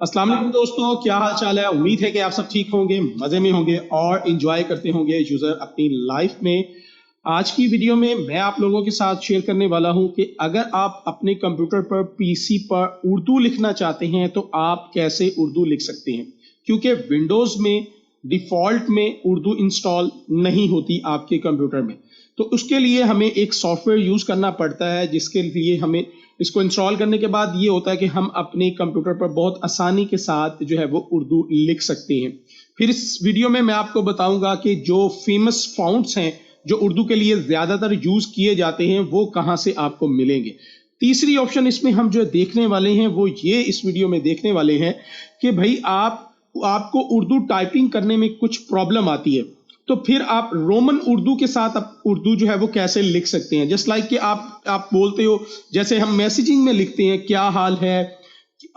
अस्सलाम वालेकुम दोस्तों, क्या हाल चाल है। उम्मीद है कि आप सब ठीक होंगे, मज़े में होंगे और इंजॉय करते होंगे यूज़र अपनी लाइफ में। आज की वीडियो में मैं आप लोगों के साथ शेयर करने वाला हूं कि अगर आप अपने कंप्यूटर पर पीसी पर उर्दू लिखना चाहते हैं तो आप कैसे उर्दू लिख सकते हैं, क्योंकि विंडोज़ में डिफ़ॉल्ट में उर्दू इंस्टॉल नहीं होती आपके कंप्यूटर में। तो उसके लिए हमें एक सॉफ्टवेयर यूज़ करना पड़ता है, जिसके लिए हमें इसको इंस्टॉल करने के बाद ये होता है कि हम अपने कंप्यूटर पर बहुत आसानी के साथ जो है वो उर्दू लिख सकते हैं। फिर इस वीडियो में मैं आपको बताऊंगा कि जो फेमस फ़ॉन्ट्स हैं जो उर्दू के लिए ज़्यादातर यूज़ किए जाते हैं वो कहाँ से आपको मिलेंगे। तीसरी ऑप्शन इसमें हम जो देखने वाले हैं वो ये इस वीडियो में देखने वाले हैं कि भाई आपको उर्दू टाइपिंग करने में कुछ प्रॉब्लम आती है, तो फिर आप रोमन उर्दू के साथ आप उर्दू जो है वो कैसे लिख सकते हैं। जस्ट लाइक कि आप बोलते हो, जैसे हम मैसेजिंग में लिखते हैं क्या हाल है,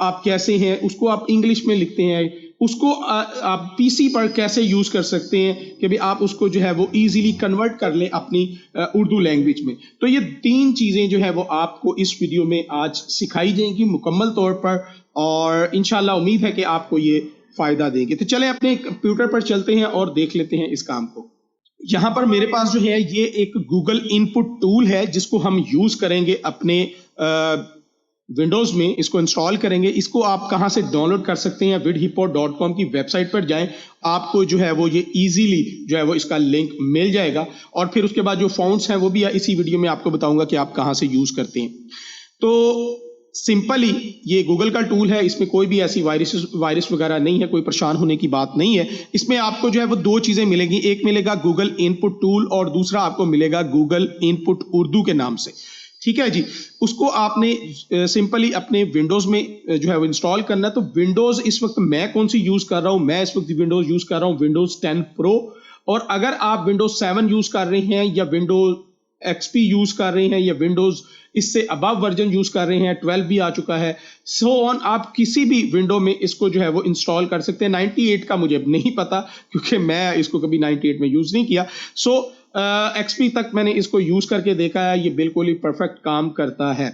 आप कैसे हैं, उसको आप इंग्लिश में लिखते हैं, उसको आप पीसी पर कैसे यूज कर सकते हैं कि भी आप उसको जो है वो इजीली कन्वर्ट कर लें अपनी उर्दू लैंग्वेज में। तो ये तीन चीजें जो है वो आपको इस वीडियो में आज सिखाई जाएंगी मुकम्मल तौर पर, और इंशाल्लाह उम्मीद है कि आपको ये फायदा देंगे। तो चलें अपने कंप्यूटर पर चलते हैं और देख लेते हैं इस काम को। यहाँ पर मेरे पास जो है ये एक गूगल इनपुट टूल है जिसको हम यूज करेंगे अपने विंडोज में। इसको इंस्टॉल करेंगे। इसको आप कहाँ से डाउनलोड कर सकते हैं, vidhippo.com की वेबसाइट पर जाएं, आपको जो है वो ये इजीली जो है वो इसका लिंक मिल जाएगा। और फिर उसके बाद जो फॉन्ट्स हैं वो भी इसी वीडियो में आपको बताऊंगा कि आप कहाँ से यूज करते हैं। तो सिंपली ये गूगल का टूल है, इसमें कोई भी ऐसी वायरस वगैरह नहीं है, कोई परेशान होने की बात नहीं है। इसमें आपको जो है वो दो चीजें मिलेगी, एक मिलेगा गूगल इनपुट टूल और दूसरा आपको मिलेगा गूगल इनपुट उर्दू के नाम से। ठीक है जी। उसको आपने सिंपली अपने विंडोज में जो है वो इंस्टॉल करना है। तो विंडोज इस वक्त मैं कौन सी यूज कर रहा हूं, मैं इस वक्त विंडोज यूज कर रहा हूं विंडोज 10 प्रो। और अगर आप विंडोज 7 यूज कर रहे हैं या विंडोज एक्सपी यूज कर रहे हैं या विंडोज इससे अबव वर्जन यूज कर रहे हैं, 12 भी आ चुका है, सो ऑन, आप किसी भी विंडो में इसको जो है वो इंस्टॉल कर सकते हैं। 98 का मुझे नहीं पता क्योंकि मैं इसको कभी 98 में यूज नहीं किया। सो एक्सपी तक मैंने इसको यूज करके देखा है, ये बिल्कुल ही परफेक्ट काम करता है।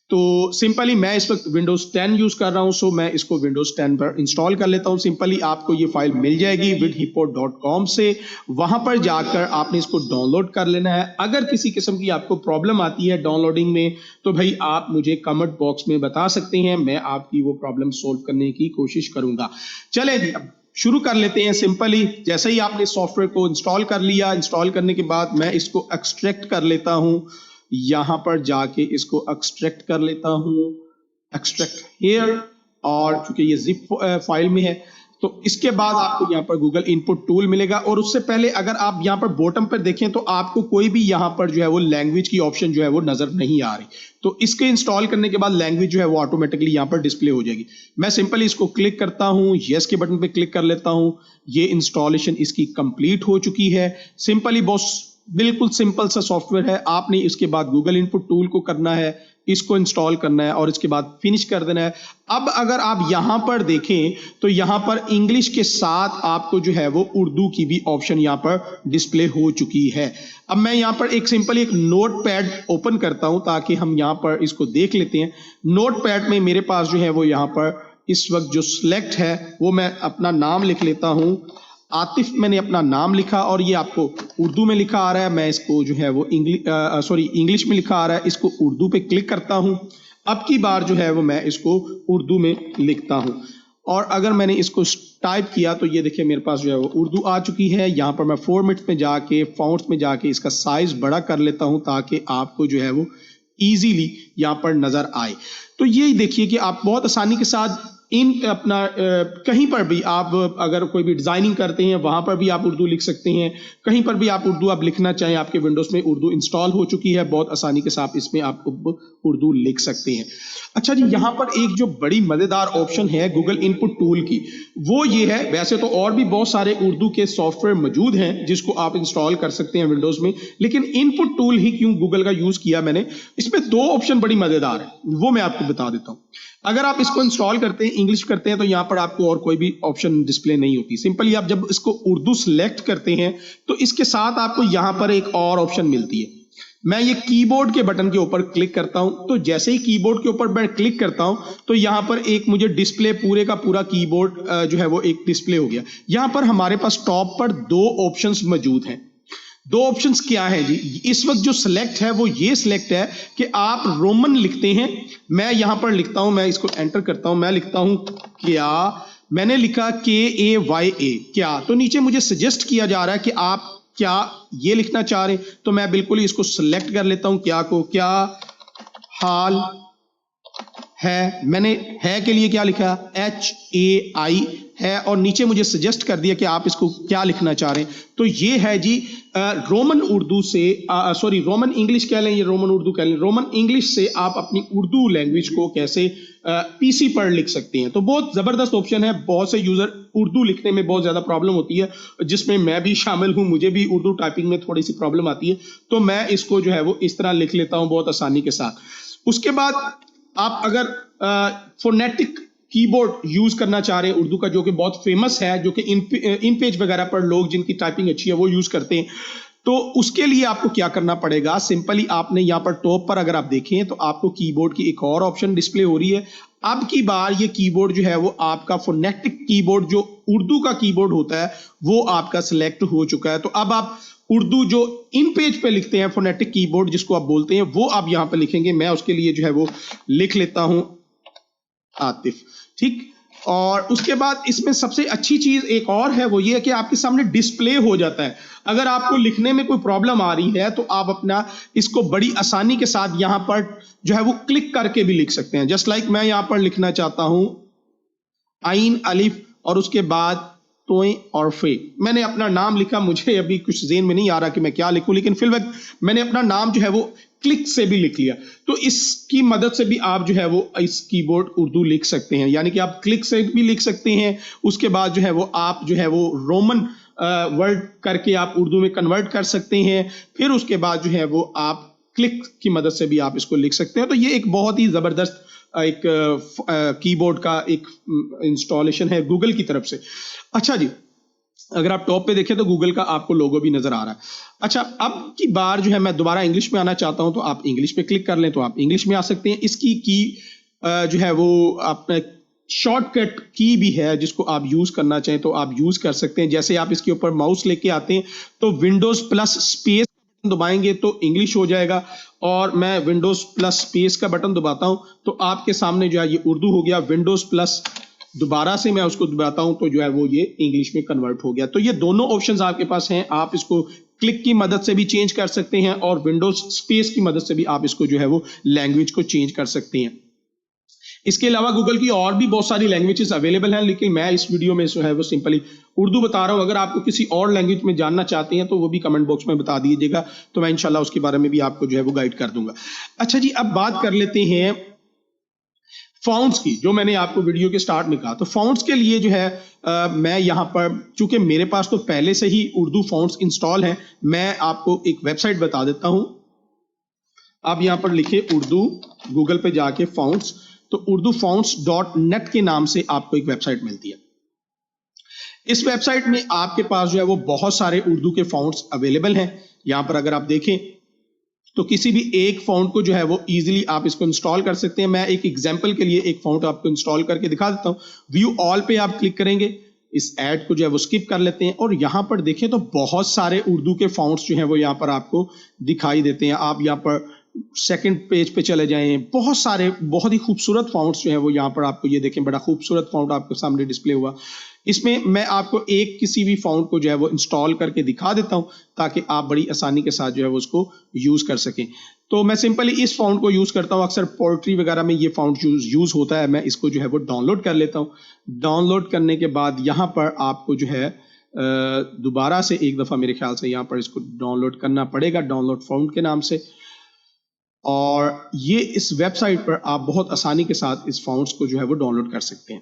तो सिंपली मैं इस वक्त विंडोज 10 यूज कर रहा हूं, सो मैं इसको विंडोज 10 पर इंस्टॉल कर लेता हूं। सिंपली आपको ये फाइल मिल जाएगी vidhippo.com से, वहां पर जाकर आपने इसको डाउनलोड कर लेना है। अगर किसी किस्म की आपको प्रॉब्लम आती है डाउनलोडिंग में तो भाई आप मुझे कमेंट बॉक्स में बता सकते हैं, मैं आपकी वो प्रॉब्लम सोल्व करने की कोशिश करूंगा। चलें जी, अब शुरू कर लेते हैं। सिंपली जैसे ही आपने सॉफ्टवेयर को इंस्टॉल कर लिया, इंस्टॉल करने के बाद मैं इसको एक्सट्रैक्ट कर लेता हूं, यहां पर जाके इसको एक्सट्रैक्ट कर लेता हूं, एक्सट्रैक्ट हियर। और चूंकि ये जिप फाइल में है तो इसके बाद आपको यहाँ पर गूगल इनपुट टूल मिलेगा। और उससे पहले अगर आप यहाँ पर बॉटम पर देखें तो आपको कोई भी यहाँ पर जो है वो लैंग्वेज की ऑप्शन जो है वो नजर नहीं आ रही। तो इसके इंस्टॉल करने के बाद लैंग्वेज जो है वो ऑटोमेटिकली यहाँ पर डिस्प्ले हो जाएगी। मैं सिंपली इसको क्लिक करता हूँ, यस के बटन पे क्लिक कर लेता हूँ। ये इंस्टॉलेशन इसकी कंप्लीट हो चुकी है। सिंपली बॉस बिल्कुल सिंपल सा सॉफ्टवेयर है। आपने इसके बाद गूगल इनपुट टूल को करना है, इसको इंस्टॉल करना है और इसके बाद फिनिश कर देना है। अब अगर आप यहां पर देखें तो यहां पर इंग्लिश के साथ आपको जो है वो उर्दू की भी ऑप्शन यहां पर डिस्प्ले हो चुकी है। अब मैं यहां पर एक सिंपल एक नोट पैड ओपन करता हूं ताकि हम यहां पर इसको देख लेते हैं। नोट पैड में मेरे पास जो है वो यहां पर इस वक्त जो सिलेक्ट है वो मैं अपना नाम लिख लेता हूं, आतिफ मैंने अपना नाम लिखा और ये आपको उर्दू में लिखा आ रहा है। मैं इसको जो है वो इंग्लिश में लिखा आ रहा है, इसको उर्दू पे क्लिक करता हूं। अब की बार जो है वो मैं इसको उर्दू में लिखता हूं और अगर मैंने इसको टाइप किया तो ये देखिए मेरे पास जो है वो उर्दू आ चुकी है। यहाँ पर मैं फॉर्मेट में जाके फॉन्ट्स में जाके इसका साइज बड़ा कर लेता हूं ताकि आपको जो है वो इजीली यहाँ पर नजर आए। तो ये देखिए कि आप बहुत आसानी के साथ इन अपना कहीं पर भी आप अगर कोई भी डिजाइनिंग करते हैं वहां पर भी आप उर्दू लिख सकते हैं। कहीं पर भी आप उर्दू आप लिखना चाहें, आपके विंडोज में उर्दू इंस्टॉल हो चुकी है, बहुत आसानी के साथ इसमें आप उर्दू लिख सकते हैं। अच्छा जी, यहाँ पर एक जो बड़ी मजेदार ऑप्शन है गूगल इनपुट टूल की, वो ये है। वैसे तो और भी बहुत सारे उर्दू के सॉफ्टवेयर मौजूद हैं जिसको आप इंस्टॉल कर सकते हैं विंडोज में, लेकिन इनपुट टूल ही क्यों गूगल का यूज किया मैंने। इसमें दो ऑप्शन बड़ी मजेदार है, वो मैं आपको बता देता हूँ। अगर आप इसको इंस्टॉल करते हैं, इंग्लिश करते हैं, तो यहाँ पर आपको और कोई भी ऑप्शन डिस्प्ले नहीं होती। सिंपली आप जब इसको उर्दू सिलेक्ट करते हैं तो इसके साथ आपको यहाँ पर एक और ऑप्शन मिलती है मैं ये कीबोर्ड के बटन के ऊपर क्लिक करता हूं, तो जैसे ही कीबोर्ड के ऊपर मैं क्लिक करता हूं तो यहां पर एक मुझे डिस्प्ले पूरे का पूरा कीबोर्ड जो है वो एक डिस्प्ले हो गया। यहां पर हमारे पास टॉप पर दो ऑप्शंस मौजूद हैं। दो ऑप्शंस क्या है जी, इस वक्त जो सिलेक्ट है वो ये सिलेक्ट है कि आप रोमन लिखते हैं। मैं यहां पर लिखता हूं, मैं इसको एंटर करता हूं, मैं लिखता हूं क्या, मैंने लिखा KAYA क्या, तो नीचे मुझे सजेस्ट किया जा रहा है कि आप क्या ये लिखना चाह रहे हैं, तो मैं बिल्कुल ही इसको सिलेक्ट कर लेता हूं क्या को, क्या हाल है। मैंने है के लिए क्या लिखा, HAI है, और नीचे मुझे सजेस्ट कर दिया कि आप इसको क्या लिखना चाह रहे हैं। तो ये है जी रोमन उर्दू से सॉरी रोमन इंग्लिश कह लें, ये रोमन उर्दू कह लें, रोमन इंग्लिश से आप अपनी उर्दू लैंग्वेज को कैसे PC पर लिख सकते हैं। तो बहुत ज़बरदस्त ऑप्शन है। बहुत से यूज़र उर्दू लिखने में बहुत ज़्यादा प्रॉब्लम होती है, जिसमें मैं भी शामिल हूँ, मुझे भी उर्दू टाइपिंग में थोड़ी सी प्रॉब्लम आती है, तो मैं इसको जो है वो इस तरह लिख लेता हूँ बहुत आसानी के साथ। उसके बाद आप अगर फोनेटिक कीबोर्ड यूज करना चाह रहे हैं उर्दू का, जो कि बहुत फेमस है, जो कि इन पेज वगैरह पर लोग जिनकी टाइपिंग अच्छी है वो यूज करते हैं, तो उसके लिए आपको क्या करना पड़ेगा, सिंपली आपने यहाँ पर टॉप पर अगर आप देखें तो आपको कीबोर्ड की एक और ऑप्शन डिस्प्ले हो रही है। अब की बार ये कीबोर्ड जो है वो आपका फोनेटिक कीबोर्ड, जो उर्दू का कीबोर्ड होता है, वो आपका सिलेक्ट हो चुका है। तो अब आप उर्दू जो इन पेज पे लिखते हैं, फोनेटिक कीबोर्ड जिसको आप बोलते हैं, वो आप यहाँ पे लिखेंगे। मैं उसके लिए जो है वो लिख लेता हूं आतिफ, ठीक। और उसके बाद इसमें सबसे अच्छी चीज एक और है, वो ये है कि आपके सामने डिस्प्ले हो जाता है। अगर आपको लिखने में कोई प्रॉब्लम आ रही है तो आप अपना इसको बड़ी आसानी के साथ यहां पर जो है वो क्लिक करके भी लिख सकते हैं। जस्ट लाइक मैं यहां पर लिखना चाहता हूं आइन अलिफ और उसके बाद तोय और फे, मैंने अपना नाम लिखा, मुझे अभी कुछ ज़हन में नहीं आ रहा कि मैं क्या लिखूं, लेकिन फिर वक्त मैंने अपना नाम जो है वो क्लिक से भी लिख लिया। तो इसकी मदद से भी आप जो है वो इस कीबोर्ड उर्दू लिख सकते हैं, यानी कि आप क्लिक से भी लिख सकते हैं। उसके बाद जो है वो आप जो है वो रोमन वर्ड करके आप उर्दू में कन्वर्ट कर सकते हैं। फिर उसके बाद जो है वो आप क्लिक की मदद से भी आप इसको लिख सकते हैं। तो ये एक बहुत ही ज़बरदस्त एक कीबोर्ड का एक इंस्टॉलेशन है गूगल की तरफ से। अच्छा जी, अगर आप टॉप पे देखें तो गूगल का आपको लोगो भी नजर आ रहा है। अच्छा, अब की बार जो है मैं दोबारा इंग्लिश में आना चाहता हूं, तो आप इंग्लिश पे क्लिक कर लें तो आप इंग्लिश में आ सकते हैं। इसकी की जो है वो आप शॉर्टकट की भी है, जिसको आप यूज करना चाहें तो आप यूज कर सकते हैं। जैसे आप इसके ऊपर माउस लेके आते हैं तो विंडोज प्लस स्पेस दबाएंगे तो इंग्लिश हो जाएगा, और मैं विंडोज प्लस स्पेस का बटन दबाता हूं तो आपके सामने जो है ये उर्दू हो गया। विंडोज प्लस दोबारा से मैं उसको दबाता हूं तो जो है वो ये इंग्लिश में कन्वर्ट हो गया। तो ये दोनों ऑप्शंस आपके पास हैं। आप इसको क्लिक की मदद से भी चेंज कर सकते हैं और विंडोज स्पेस की मदद से भी आप इसको जो है वो लैंग्वेज को चेंज कर सकते हैं। इसके अलावा गूगल की और भी बहुत सारी लैंग्वेजेस अवेलेबल हैं, लेकिन मैं इस वीडियो में जो है वो सिंपली उर्दू बता रहा हूं। अगर आपको किसी और लैंग्वेज में जानना चाहते हैं तो वो भी कमेंट बॉक्स में बता दीजिएगा, तो मैं इंशाल्लाह उसके बारे में भी आपको जो है वो गाइड कर दूंगा। अच्छा जी, अब बात कर लेते हैं फाउंड्स की, जो मैंने आपको वीडियो के स्टार्ट में कहा। तो फाउंड्स के लिए जो है मैं यहाँ पर, चूंकि मेरे पास तो पहले से ही उर्दू फाउंड्स इंस्टॉल हैं, मैं आपको एक वेबसाइट बता देता हूँ। आप यहाँ पर लिखे उर्दू, गूगल पे जाके फाउंड्स, तो उर्दू फाउंड्स.net के नाम से आपको एक वेबसाइट मिलती है। इस वेबसाइट में आपके पास जो है वो बहुत सारे उर्दू के फाउंड्स अवेलेबल हैं। यहाँ पर अगर आप देखें तो किसी भी एक फाउंड को जो है वो इजीली आप इसको इंस्टॉल कर सकते हैं। मैं एक एग्जांपल के लिए एक फाउंड आपको इंस्टॉल करके दिखा देता हूं। व्यू ऑल पे आप क्लिक करेंगे, इस ऐड को जो है वो स्किप कर लेते हैं और यहां पर देखें तो बहुत सारे उर्दू के फाउंड्स जो हैं वो यहां पर आपको दिखाई देते हैं। आप यहां पर सेकंड पेज पे चले जाएं, बहुत सारे बहुत ही खूबसूरत फाउंड्स जो है वो यहाँ पर आपको, ये देखें बड़ा खूबसूरत फाउंड आपके सामने डिस्प्ले हुआ। इसमें मैं आपको एक किसी भी फाउंड को जो है वो इंस्टॉल करके दिखा देता हूं ताकि आप बड़ी आसानी के साथ जो है वो उसको यूज कर सकें। तो मैं सिंपली इस फाउंड को यूज करता हूं, अक्सर पोल्ट्री वगैरह में ये फाउंड यूज होता है। मैं इसको जो है वो डाउनलोड कर लेता हूं। डाउनलोड करने के बाद यहाँ पर आपको जो है दोबारा से एक दफा मेरे ख्याल से यहाँ पर इसको डाउनलोड करना पड़ेगा, डाउनलोड फाउंड के नाम से। और ये इस वेबसाइट पर आप बहुत आसानी के साथ इस फाउंड्स को जो है वो डाउनलोड कर सकते हैं।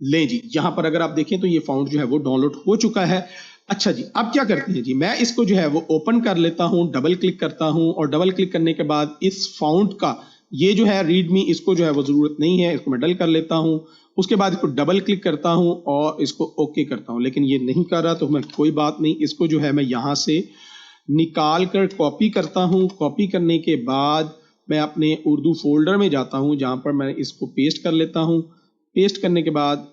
ले जी, यहां पर अगर आप देखें तो ये फाउंड जो है वो डाउनलोड हो चुका है। अच्छा जी, अब क्या करते हैं जी, मैं इसको जो है वो ओपन कर लेता हूं, डबल क्लिक करता हूं और डबल क्लिक करने के बाद इस फाउंड का ये जो है रीडमी, इसको जो है वो जरूरत नहीं है, इसको मैं डल कर लेता हूं। उसके बाद इसको डबल क्लिक करता हूं और इसको ओके करता हूं, लेकिन ये नहीं कर रहा तो मैं कोई बात नहीं, इसको जो है मैं यहां से निकाल कर कॉपी करता हूँ। कॉपी करने के बाद मैं अपने उर्दू फोल्डर में जाता हूँ जहाँ पर मैं इसको पेस्ट कर लेता हूँ। पेस्ट करने के बाद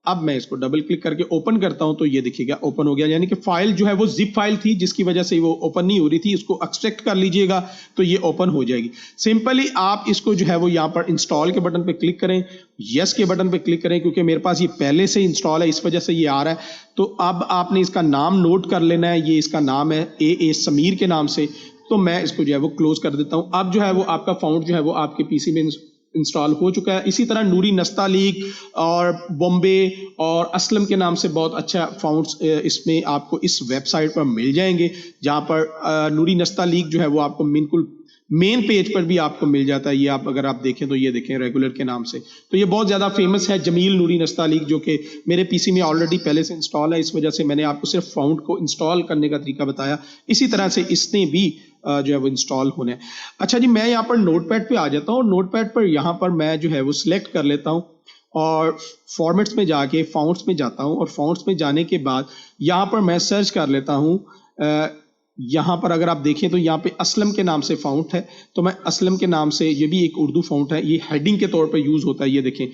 अब मैं इसको डबल क्लिक करके ओपन करता हूं तो ये देखिएगा ओपन हो गया, यानी कि फाइल जो है वो जिप फाइल थी जिसकी वजह से वो ओपन नहीं हो रही थी, इसको एक्सट्रैक्ट कर लीजिएगा तो ये ओपन हो जाएगी। सिंपली आप इसको जो है वो यहाँ पर इंस्टॉल के बटन पे क्लिक करें, यस के बटन पे क्लिक करें, क्योंकि मेरे पास ये पहले से इंस्टॉल है इस वजह से ये आ रहा है। तो अब आपने इसका नाम नोट कर लेना है, ये इसका नाम है ए समीर के नाम से। तो मैं इसको जो है वो क्लोज कर देता हूँ। अब जो है वो आपका फाउंड जो है वो आपके पीसी में इंस्टॉल हो चुका है। इसी तरह नूरी नस्तालीक और बॉम्बे और असलम के नाम से बहुत अच्छा फाउंड्स इसमें आपको इस वेबसाइट पर मिल जाएंगे, जहां पर नूरी नस्तालीक जो है वो आपको बिल्कुल मेन पेज पर भी आपको मिल जाता है। ये आप अगर आप देखें तो ये देखें रेगुलर के नाम से, तो ये बहुत ज़्यादा फेमस है जमील नूरी नस्तालीक, जो कि मेरे पीसी में ऑलरेडी पहले से इंस्टॉल है। इस वजह से मैंने आपको सिर्फ फाउंड को इंस्टॉल करने का तरीका बताया, इसी तरह से इसने भी जो है वो इंस्टॉल होने। अच्छा जी, मैं यहाँ पर नोटपैड पे आ जाता हूँ। नोटपैड पर यहाँ पर मैं जो है वो सिलेक्ट कर लेता हूँ और फॉर्मेट्स में जाके फाउंड्स में जाता हूँ, और फाउंड्स में जाने के बाद यहाँ पर मैं सर्च कर लेता हूँ। यहाँ पर अगर आप देखें तो यहाँ पे असलम के नाम से फाउंट है, तो मैं असलम के नाम से, ये भी एक उर्दू फाउंट है, ये हेडिंग के तौर पे यूज़ होता है। ये देखें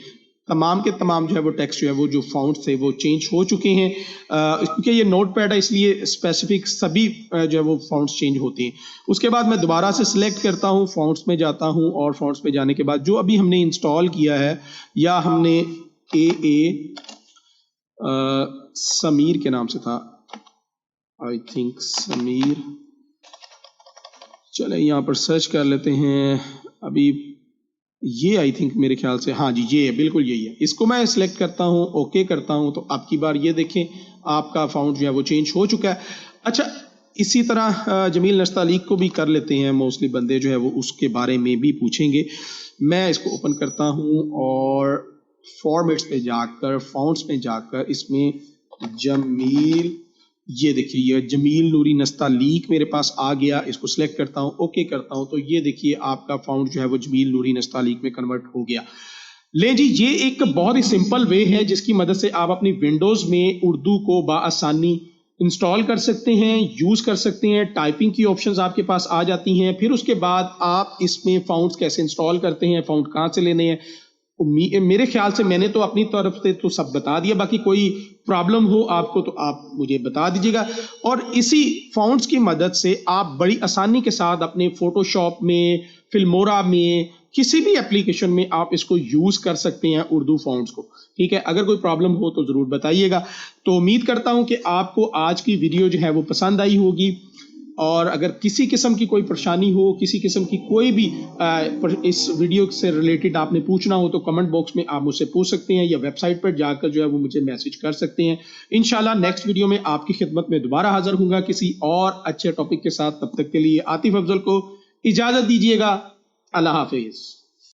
तमाम के तमाम जो है वो टेक्स्ट जो है वो जो फाउंट्स थे वो चेंज हो चुके हैं, क्योंकि ये नोट पैड है इसलिए स्पेसिफिक सभी जो है वो फाउंट्स चेंज होते हैं। उसके बाद मैं दोबारा से सिलेक्ट करता हूँ, फाउंट्स में जाता हूँ, और फाउंट्स में जाने के बाद जो अभी हमने इंस्टॉल किया है, या हमने समीर के नाम से था, आई थिंक समीर, चले यहाँ पर सर्च कर लेते हैं। अभी ये आई थिंक मेरे ख्याल से, हाँ जी ये है, बिल्कुल यही है। इसको मैं सिलेक्ट करता हूँ, ओके करता हूँ, तो अब की बार ये देखें आपका फाउंड जो है वो चेंज हो चुका है। अच्छा, इसी तरह जमील नस्तालीक को भी कर लेते हैं, मोस्टली बंदे जो है वो उसके बारे में भी पूछेंगे। मैं इसको ओपन करता हूँ और फॉर्मेट्स पे जाकर फाउंड्स में जाकर इसमें जमील, ये देखिए ये जमील नूरी नस्तालीक मेरे पास आ गया। इसको सिलेक्ट करता हूँ, ओके करता हूँ, तो ये देखिए आपका फाउंड जो है वो जमील नूरी नस्तालीक में कन्वर्ट हो गया। ले जी, ये एक बहुत ही सिंपल वे है जिसकी मदद से आप अपनी विंडोज में उर्दू को बाआसानी इंस्टॉल कर सकते हैं, यूज कर सकते हैं। टाइपिंग की ऑप्शंस आपके पास आ जाती हैं। फिर उसके बाद आप इसमें फाउंड्स कैसे इंस्टॉल करते हैं, फाउंड कहाँ से लेने हैं, मेरे ख्याल से मैंने तो अपनी तरफ से तो सब बता दिया। बाकी कोई प्रॉब्लम हो आपको तो आप मुझे बता दीजिएगा। और इसी फाउंड्स की मदद से आप बड़ी आसानी के साथ अपने फोटोशॉप में, फिल्मोरा में, किसी भी एप्लीकेशन में आप इसको यूज कर सकते हैं उर्दू फाउंड्स को। ठीक है, अगर कोई प्रॉब्लम हो तो जरूर बताइएगा। तो उम्मीद करता हूं कि आपको आज की वीडियो जो है वो पसंद आई होगी, और अगर किसी किस्म की कोई परेशानी हो, किसी किस्म की कोई भी इस वीडियो से रिलेटेड आपने पूछना हो तो कमेंट बॉक्स में आप मुझसे पूछ सकते हैं, या वेबसाइट पर जाकर जो है वो मुझे मैसेज कर सकते हैं। इंशाल्लाह नेक्स्ट वीडियो में आपकी खिदमत में दोबारा हाजिर हूँगा किसी और अच्छे टॉपिक के साथ। तब तक के लिए आतिफ अफजल को इजाज़त दीजिएगा। अल्लाह हाफिज।